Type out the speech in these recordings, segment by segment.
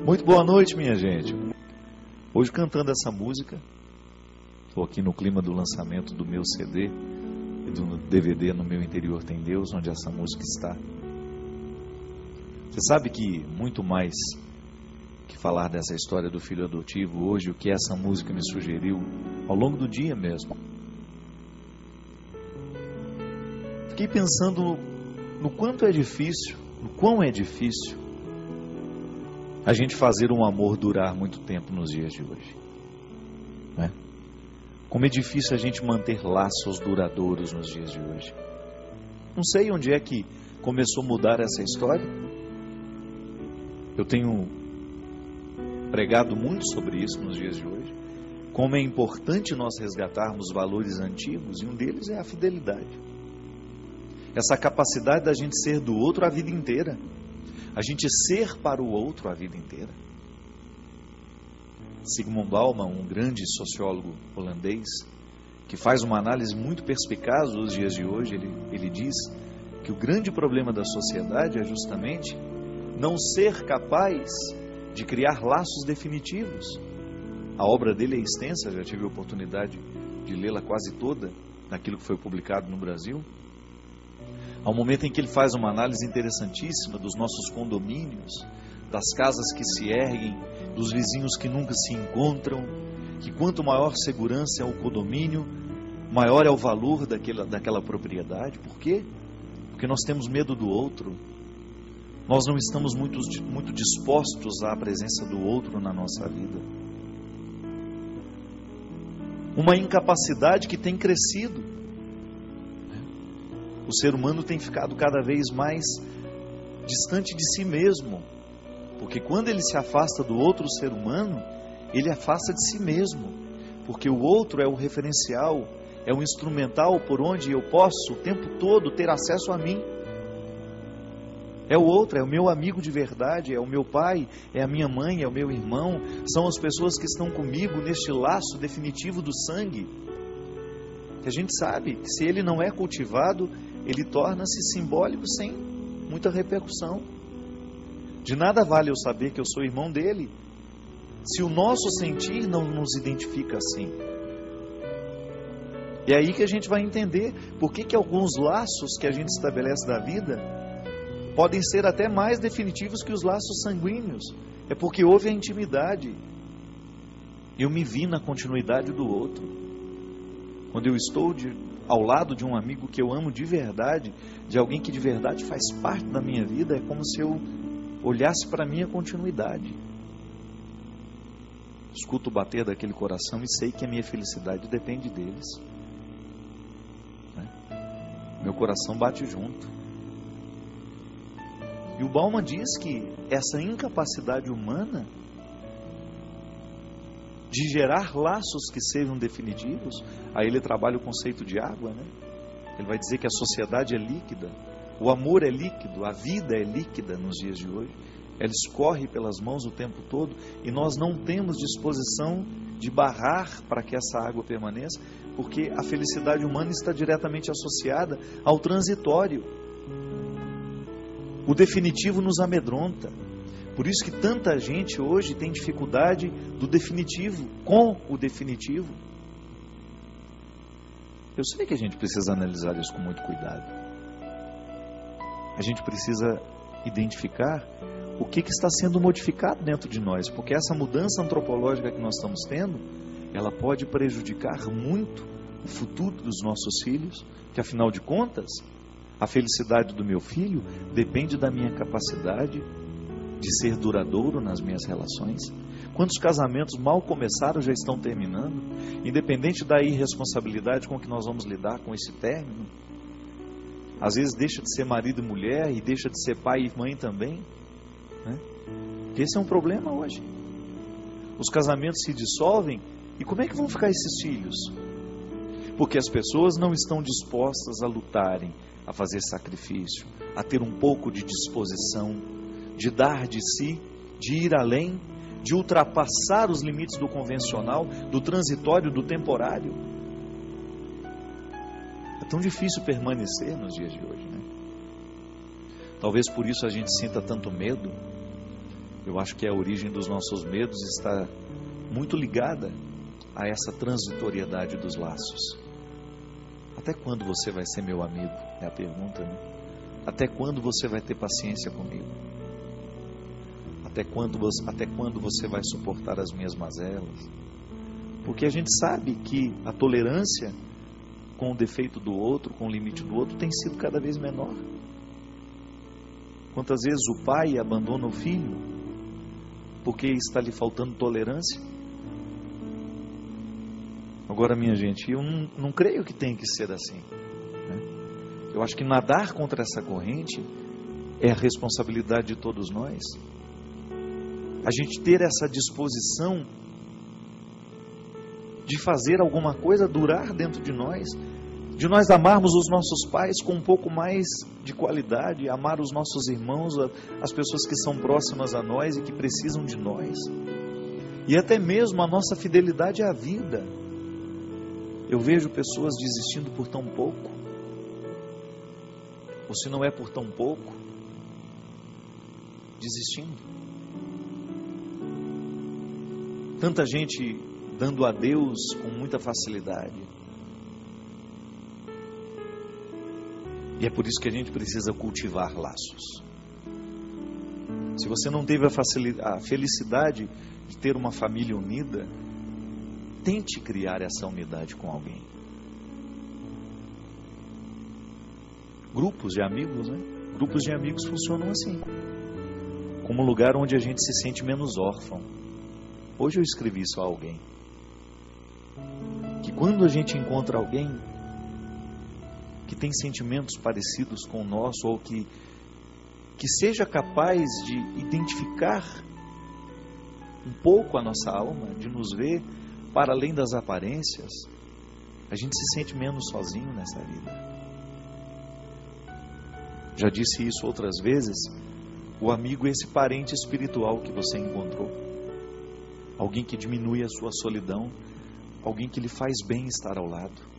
Muito boa noite, minha gente. Hoje cantando essa música, estou aqui no clima do lançamento do meu CD e do DVD No Meu Interior Tem Deus, onde essa música está. Você sabe que muito mais que falar dessa história do filho adotivo hoje, o que essa música me sugeriu ao longo do dia mesmo. Fiquei pensando no quão é difícil a gente fazer um amor durar muito tempo nos dias de hoje, né? Como é difícil a gente manter laços duradouros nos dias de hoje. Não sei onde é que começou a mudar essa história. Eu tenho pregado muito sobre isso nos dias de hoje. Como é importante nós resgatarmos valores antigos, e um deles é a fidelidade. Essa capacidade da gente ser do outro a vida inteira. A gente ser para o outro a vida inteira. Zygmunt Bauman, um grande sociólogo holandês, que faz uma análise muito perspicaz dos dias de hoje, ele diz que o grande problema da sociedade é justamente não ser capaz de criar laços definitivos. A obra dele é extensa, já tive a oportunidade de lê-la quase toda, naquilo que foi publicado no Brasil. Há um momento em que ele faz uma análise interessantíssima dos nossos condomínios, das casas que se erguem, dos vizinhos que nunca se encontram, que quanto maior segurança é o condomínio, maior é o valor daquela propriedade. Por quê? Porque nós temos medo do outro. Nós não estamos muito dispostos à presença do outro na nossa vida. Uma incapacidade que tem crescido. O ser humano tem ficado cada vez mais distante de si mesmo, porque quando ele se afasta do outro ser humano, ele afasta de si mesmo, porque o outro é o referencial, é o instrumental por onde eu posso o tempo todo ter acesso a mim. É o outro, é o meu amigo de verdade, é o meu pai, é a minha mãe, é o meu irmão, são as pessoas que estão comigo neste laço definitivo do sangue, que a gente sabe que se ele não é cultivado, ele torna-se simbólico sem muita repercussão. De nada vale eu saber que eu sou irmão dele, se o nosso sentir não nos identifica assim. É aí que a gente vai entender por que alguns laços que a gente estabelece da vida podem ser até mais definitivos que os laços sanguíneos. É porque houve a intimidade. Eu me vi na continuidade do outro. Quando eu estou ao lado de um amigo que eu amo de verdade, de alguém que de verdade faz parte da minha vida, é como se eu olhasse para a minha continuidade. Escuto o bater daquele coração e sei que a minha felicidade depende deles. Meu coração bate junto. E o Bauman diz que essa incapacidade humana de gerar laços que sejam definitivos, aí ele trabalha o conceito de água, né? Ele vai dizer que a sociedade é líquida, o amor é líquido, a vida é líquida nos dias de hoje, ela escorre pelas mãos o tempo todo e nós não temos disposição de barrar para que essa água permaneça, porque a felicidade humana está diretamente associada ao transitório. O definitivo nos amedronta. Por isso que tanta gente hoje tem dificuldade do definitivo, com o definitivo. Eu sei que a gente precisa analisar isso com muito cuidado. A gente precisa identificar o que está sendo modificado dentro de nós, porque essa mudança antropológica que nós estamos tendo, ela pode prejudicar muito o futuro dos nossos filhos, que afinal de contas, a felicidade do meu filho depende da minha capacidade de ser duradouro nas minhas relações. Quantos casamentos mal começaram já estão terminando, independente da irresponsabilidade com que nós vamos lidar com esse término. Às vezes deixa de ser marido e mulher e deixa de ser pai e mãe também, né? Esse é um problema hoje. Os casamentos se dissolvem e como é que vão ficar esses filhos? Porque as pessoas não estão dispostas a lutarem, a fazer sacrifício, a ter um pouco de disposição, de dar de si, de ir além, de ultrapassar os limites do convencional, do transitório, do temporário. É tão difícil permanecer nos dias de hoje, né? Talvez por isso a gente sinta tanto medo, Eu acho que a origem dos nossos medos está muito ligada a essa transitoriedade dos laços. Até quando você vai ser meu amigo? É a pergunta, né? Até quando você vai ter paciência comigo? Até quando você vai suportar as minhas mazelas? Porque a gente sabe que a tolerância com o defeito do outro, com o limite do outro, tem sido cada vez menor. Quantas vezes o pai abandona o filho porque está lhe faltando tolerância? Agora, minha gente, eu não creio que tenha que ser assim, né? Eu acho que nadar contra essa corrente é a responsabilidade de todos nós. A gente ter essa disposição de fazer alguma coisa durar dentro de nós amarmos os nossos pais com um pouco mais de qualidade, amar os nossos irmãos, as pessoas que são próximas a nós e que precisam de nós, e até mesmo a nossa fidelidade à vida. Eu vejo pessoas desistindo por tão pouco, ou se não é por tão pouco, desistindo. Tanta gente dando adeus com muita facilidade. E é por isso que a gente precisa cultivar laços. Se você não teve a felicidade de ter uma família unida, tente criar essa unidade com alguém. Grupos de amigos, né? Grupos de amigos funcionam assim, como um lugar onde a gente se sente menos órfão. Hoje eu escrevi isso a alguém, que quando a gente encontra alguém que tem sentimentos parecidos com o nosso, ou que seja capaz de identificar um pouco a nossa alma, de nos ver para além das aparências, a gente se sente menos sozinho nessa vida. Já disse isso outras vezes, o amigo é esse parente espiritual que você encontrou, alguém que diminui a sua solidão, alguém que lhe faz bem estar ao lado.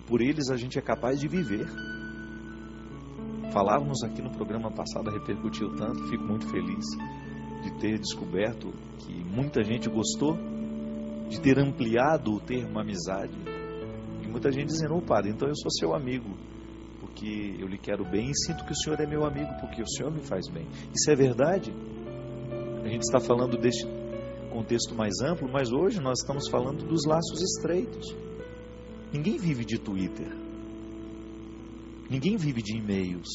Por eles a gente é capaz de viver. Falávamos aqui no programa passado, repercutiu tanto, fico muito feliz de ter descoberto que muita gente gostou, de ter ampliado o termo amizade. E muita gente dizendo, ô padre, então eu sou seu amigo, porque eu lhe quero bem e sinto que o senhor é meu amigo, porque o senhor me faz bem. Isso é verdade? A gente está falando deste contexto mais amplo, mas hoje nós estamos falando dos laços estreitos. Ninguém vive de Twitter. Ninguém vive de e-mails.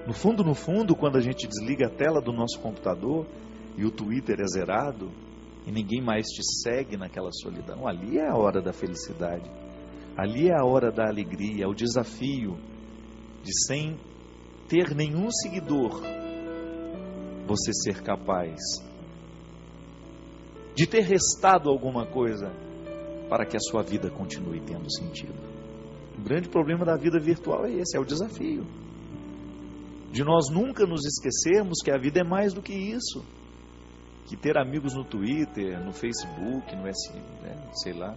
No fundo, quando a gente desliga a tela do nosso computador e o Twitter é zerado e ninguém mais te segue naquela solidão, ali é a hora da felicidade. Ali é a hora da alegria, é o desafio de, sem ter nenhum seguidor, você ser capaz de ter restado alguma coisa para que a sua vida continue tendo sentido. O grande problema da vida virtual é esse, é o desafio de nós nunca nos esquecermos que a vida é mais do que isso, que ter amigos no Twitter, no Facebook, no sei lá,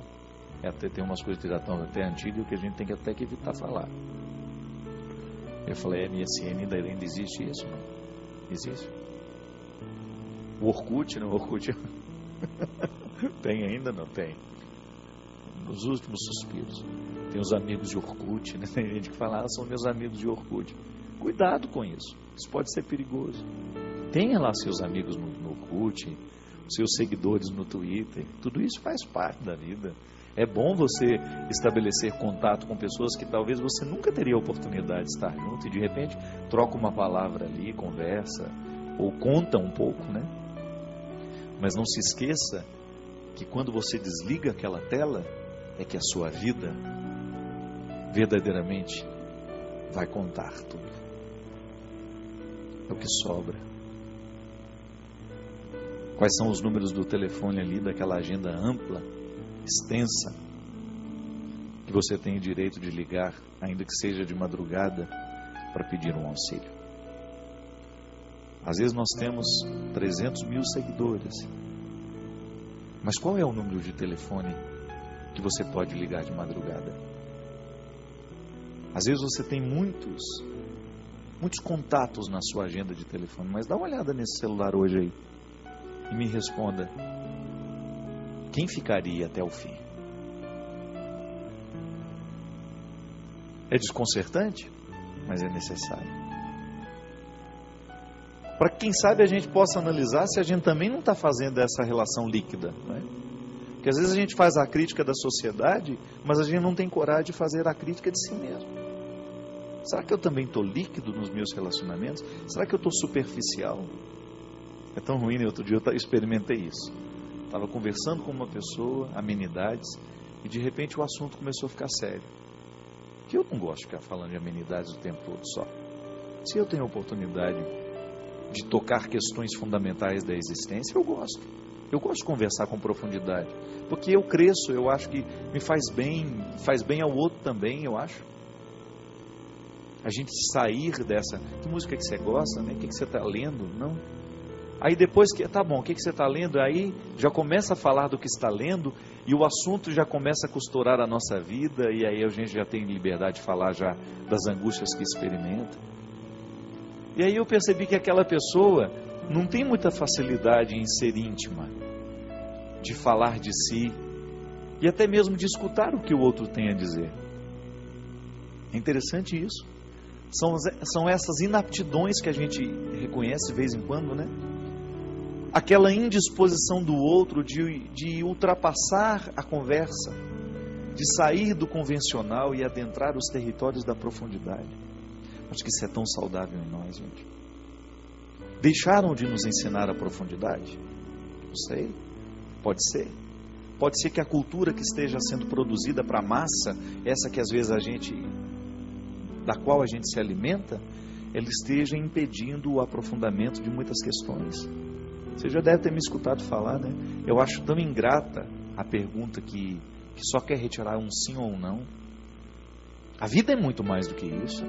até tem umas coisas que já estão até antigas que a gente tem que até que evitar falar. Eu falei, MSN ainda existe isso? Não? Existe? O Orkut, não? O Orkut tem ainda? Não tem. Nos últimos suspiros. Tem os amigos de Orkut, né? Tem gente que fala, são meus amigos de Orkut. Cuidado com isso. Isso pode ser perigoso. Tenha lá seus amigos no Orkut, seus seguidores no Twitter. Tudo isso faz parte da vida. É bom você estabelecer contato com pessoas que talvez você nunca teria a oportunidade de estar junto e de repente troca uma palavra ali, conversa, ou conta um pouco, né? Mas não se esqueça que quando você desliga aquela tela, é que a sua vida verdadeiramente vai contar tudo. É o que sobra. Quais são os números do telefone ali, daquela agenda ampla, extensa, que você tem o direito de ligar, ainda que seja de madrugada, para pedir um auxílio? Às vezes nós temos 300 mil seguidores, mas qual é o número de telefone que você pode ligar de madrugada? Às vezes você tem muitos muitos contatos na sua agenda de telefone, mas dá uma olhada nesse celular hoje aí e me responda: quem ficaria até o fim? É desconcertante, mas é necessário. Para que, quem sabe, a gente possa analisar se a gente também não está fazendo essa relação líquida, não é? Porque às vezes a gente faz a crítica da sociedade, mas a gente não tem coragem de fazer a crítica de si mesmo. Será que eu também estou líquido nos meus relacionamentos? Será que eu estou superficial? É tão ruim, né? Outro dia eu experimentei isso. Estava conversando com uma pessoa, amenidades, e de repente o assunto começou a ficar sério. Que eu não gosto de ficar falando de amenidades o tempo todo só. Se eu tenho a oportunidade de tocar questões fundamentais da existência, eu gosto. Eu gosto de conversar com profundidade, porque eu cresço, eu acho que me faz bem ao outro também, eu acho. A gente sair dessa, que música que você gosta, né? O que você está lendo? Não. Aí depois que, tá bom, o que você está lendo? Aí já começa a falar do que está lendo, e o assunto já começa a costurar a nossa vida, e aí a gente já tem liberdade de falar já das angústias que experimenta. E aí eu percebi que aquela pessoa não tem muita facilidade em ser íntima, de falar de si, e até mesmo de escutar o que o outro tem a dizer. É interessante isso. São essas inaptidões que a gente reconhece de vez em quando, né? Aquela indisposição do outro de ultrapassar a conversa, de sair do convencional e adentrar os territórios da profundidade. Acho que isso é tão saudável em nós, gente. Deixaram de nos ensinar a profundidade? Não sei. Pode ser. Pode ser que a cultura que esteja sendo produzida para a massa, essa que às vezes da qual a gente se alimenta, ela esteja impedindo o aprofundamento de muitas questões. Você já deve ter me escutado falar, né? Eu acho tão ingrata a pergunta que só quer retirar um sim ou um não. A vida é muito mais do que isso.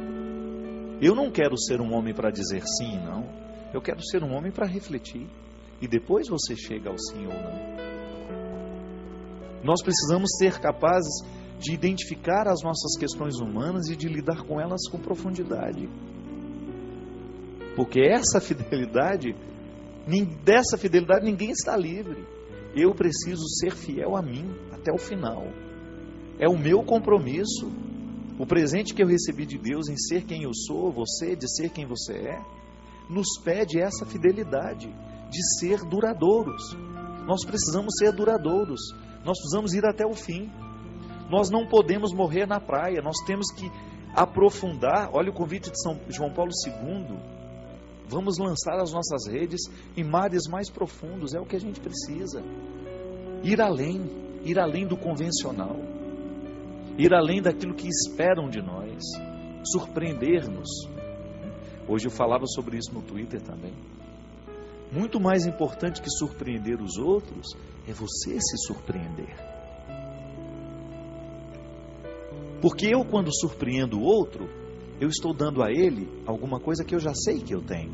Eu não quero ser um homem para dizer sim e não. Eu quero ser um homem para refletir. E depois você chega ao sim ou não. Nós precisamos ser capazes de identificar as nossas questões humanas e de lidar com elas com profundidade. Porque dessa fidelidade ninguém está livre. Eu preciso ser fiel a mim até o final. É o meu compromisso. O presente que eu recebi de Deus em ser quem eu sou, você, de ser quem você é, nos pede essa fidelidade de ser duradouros. Nós precisamos ser duradouros. Nós precisamos ir até o fim. Nós não podemos morrer na praia. Nós temos que aprofundar. Olha o convite de São João Paulo II. Vamos lançar as nossas redes em mares mais profundos. É o que a gente precisa. Ir além do convencional. Ir além daquilo que esperam de nós. Surpreender-nos. Hoje eu falava sobre isso no Twitter também. Muito mais importante que surpreender os outros é você se surpreender. Porque eu, quando surpreendo o outro, eu estou dando a ele alguma coisa que eu já sei que eu tenho.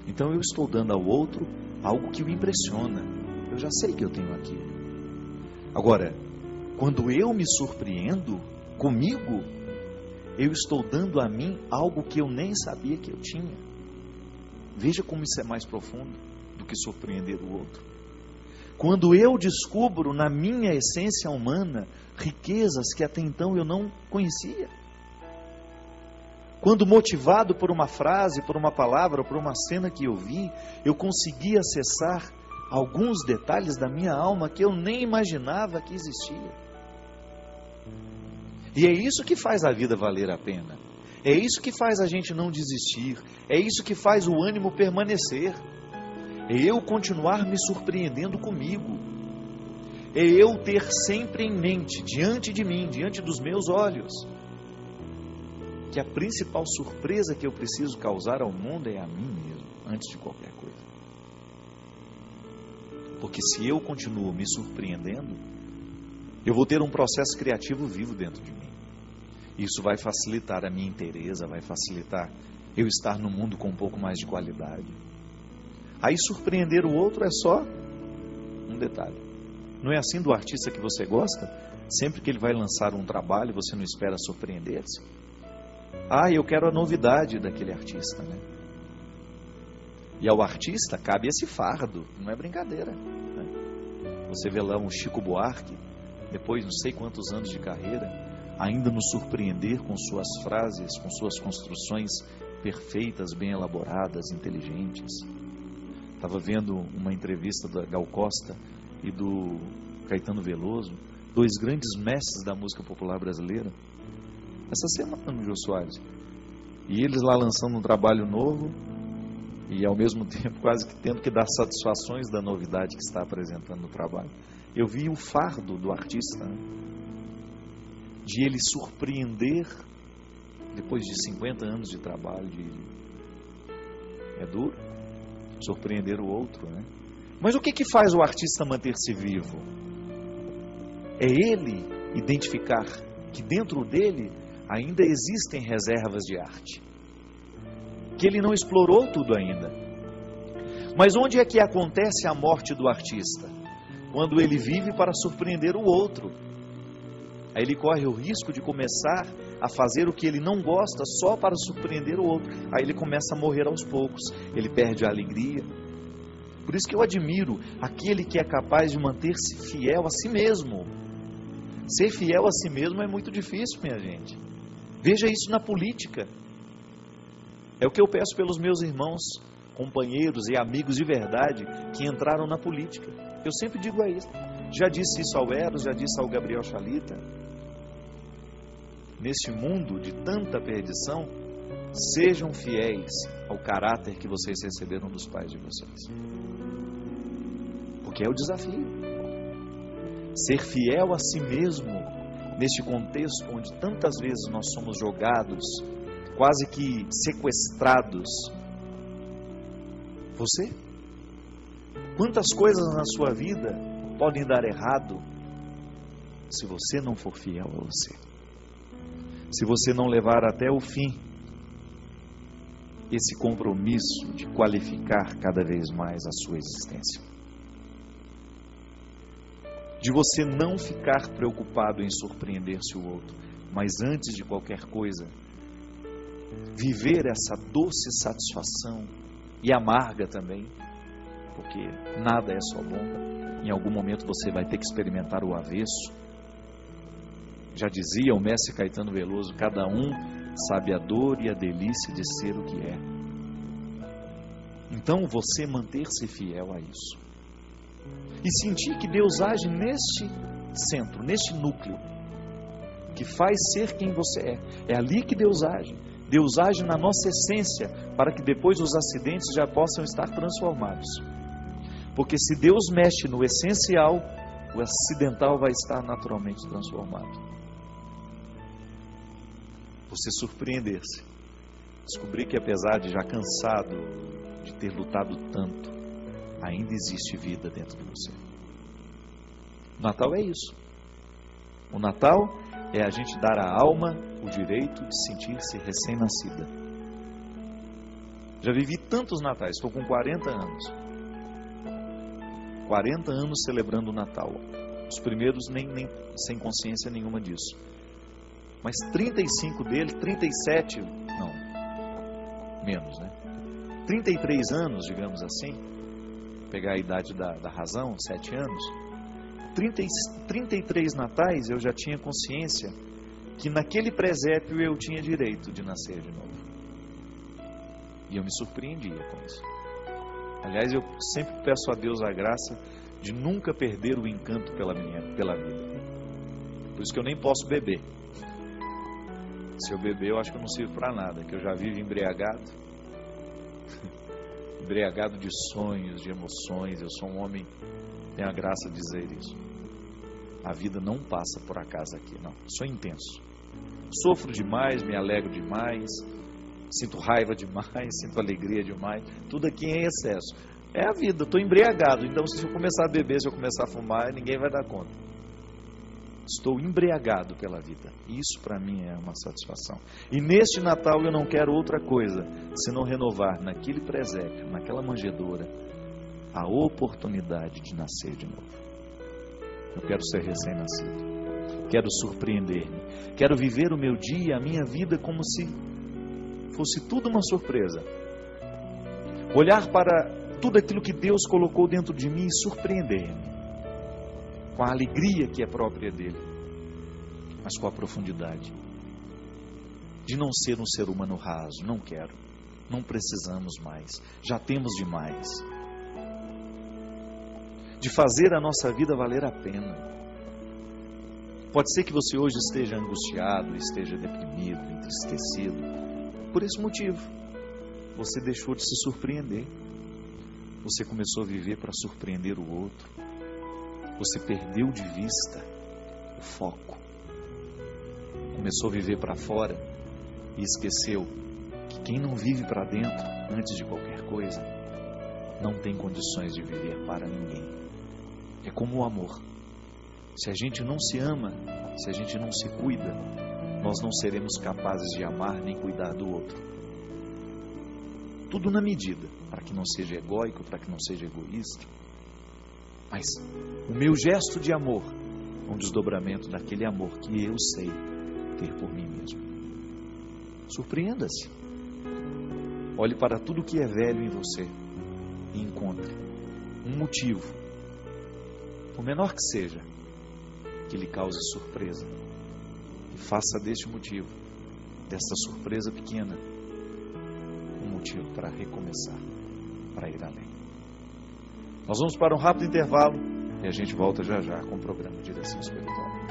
Então eu estou dando ao outro algo que o impressiona. Eu já sei que eu tenho aquilo. Agora, quando eu me surpreendo comigo, eu estou dando a mim algo que eu nem sabia que eu tinha. Veja como isso é mais profundo do que surpreender o outro. Quando eu descubro na minha essência humana riquezas que até então eu não conhecia. Quando motivado por uma frase, por uma palavra, por uma cena que eu vi, eu consegui acessar alguns detalhes da minha alma que eu nem imaginava que existia. E é isso que faz a vida valer a pena. É isso que faz a gente não desistir. É isso que faz o ânimo permanecer. É eu continuar me surpreendendo comigo. É eu ter sempre em mente, diante de mim, diante dos meus olhos, que a principal surpresa que eu preciso causar ao mundo é a mim mesmo, antes de qualquer coisa. Porque se eu continuo me surpreendendo, eu vou ter um processo criativo vivo dentro de mim. Isso vai facilitar a minha inteireza, vai facilitar eu estar no mundo com um pouco mais de qualidade. Aí surpreender o outro é só um detalhe. Não é assim do artista que você gosta? Sempre que ele vai lançar um trabalho, você não espera surpreender-se? Eu quero a novidade daquele artista, né? E ao artista cabe esse fardo, não é brincadeira, né? Você vê lá um Chico Buarque, depois de não sei quantos anos de carreira, ainda nos surpreender com suas frases, com suas construções perfeitas, bem elaboradas, inteligentes. Estava vendo uma entrevista da Gal Costa e do Caetano Veloso, dois grandes mestres da música popular brasileira, essa semana no Jô Soares. E eles lá lançando um trabalho novo e ao mesmo tempo quase que tendo que dar satisfações da novidade que está apresentando no trabalho. Eu vi o fardo do artista, né? De ele surpreender depois de 50 anos de trabalho. É duro surpreender o outro, né? Mas o que faz o artista manter-se vivo? É ele identificar que dentro dele ainda existem reservas de arte, que ele não explorou tudo ainda. Mas onde é que acontece a morte do artista? Quando ele vive para surpreender o outro. Aí ele corre o risco de começar a fazer o que ele não gosta só para surpreender o outro. Aí ele começa a morrer aos poucos, ele perde a alegria. Por isso que eu admiro aquele que é capaz de manter-se fiel a si mesmo. Ser fiel a si mesmo é muito difícil, minha gente. Veja isso na política. É o que eu peço pelos meus irmãos, companheiros e amigos de verdade que entraram na política. Eu sempre digo a eles. Já disse isso ao Eros, já disse ao Gabriel Chalita. Neste mundo de tanta perdição, sejam fiéis ao caráter que vocês receberam dos pais de vocês. Porque é o desafio. Ser fiel a si mesmo, neste contexto onde tantas vezes nós somos jogados, quase que sequestrados. Você? Quantas coisas na sua vida podem dar errado se você não for fiel a você? Se você não levar até o fim esse compromisso de qualificar cada vez mais a sua existência. De você não ficar preocupado em surpreender-se o outro, mas antes de qualquer coisa, viver essa doce satisfação e amarga também, porque nada é só bom. Em algum momento você vai ter que experimentar o avesso. Já dizia o mestre Caetano Veloso, cada um sabe a dor e a delícia de ser o que é. Então você manter-se fiel a isso. E sentir que Deus age neste centro, neste núcleo, que faz ser quem você é. É ali que Deus age. Deus age na nossa essência, para que depois os acidentes já possam estar transformados. Porque se Deus mexe no essencial, o acidental vai estar naturalmente transformado. Você surpreender-se, descobrir que apesar de já cansado de ter lutado tanto, ainda existe vida dentro de você. O Natal é isso. O Natal é a gente dar à alma o direito de sentir-se recém-nascida. Já vivi tantos natais, estou com 40 anos. 40 anos celebrando o Natal. Os primeiros nem sem consciência nenhuma disso. Mas 35 deles, 37, não, menos, né? 33 anos, digamos assim, pegar a idade da razão, 7 anos, 33 natais eu já tinha consciência que naquele presépio eu tinha direito de nascer de novo. E eu me surpreendia com isso. Aliás, eu sempre peço a Deus a graça de nunca perder o encanto pela vida. Por isso que eu nem posso beber. Se eu beber, eu acho que eu não sirvo para nada, que eu já vivo embriagado. Embriagado de sonhos, de emoções. Eu sou um homem, tenho a graça de dizer isso. A vida não passa por acaso aqui, não. Sou intenso. Sofro demais, me alegro demais, sinto raiva demais, sinto alegria demais. Tudo aqui em excesso. É a vida, estou embriagado. Então, se eu começar a beber, se eu começar a fumar, ninguém vai dar conta. Estou embriagado pela vida. Isso para mim é uma satisfação. E neste Natal eu não quero outra coisa senão renovar naquele presépio, naquela manjedoura, a oportunidade de nascer de novo. Eu quero ser recém-nascido. Quero surpreender-me. Quero viver o meu dia, a minha vida como se fosse tudo uma surpresa. Olhar para tudo aquilo que Deus colocou dentro de mim e surpreender-me com a alegria que é própria dele, mas com a profundidade de não ser um ser humano raso. Não quero, não precisamos mais, já temos demais. De fazer a nossa vida valer a pena. Pode ser que você hoje esteja angustiado, esteja deprimido, entristecido. Por esse motivo, você deixou de se surpreender. Você começou a viver para surpreender o outro. Você perdeu de vista o foco. Começou a viver para fora e esqueceu que quem não vive para dentro, antes de qualquer coisa, não tem condições de viver para ninguém. É como o amor. Se a gente não se ama, se a gente não se cuida, nós não seremos capazes de amar nem cuidar do outro. Tudo na medida, para que não seja egóico, para que não seja egoísta. Mas o meu gesto de amor é um desdobramento daquele amor que eu sei ter por mim mesmo. Surpreenda-se. Olhe para tudo que é velho em você e encontre um motivo, por menor que seja, que lhe cause surpresa. E faça deste motivo, desta surpresa pequena, um motivo para recomeçar, para ir além. Nós vamos para um rápido intervalo e a gente volta já já com o programa Direção Espiritual.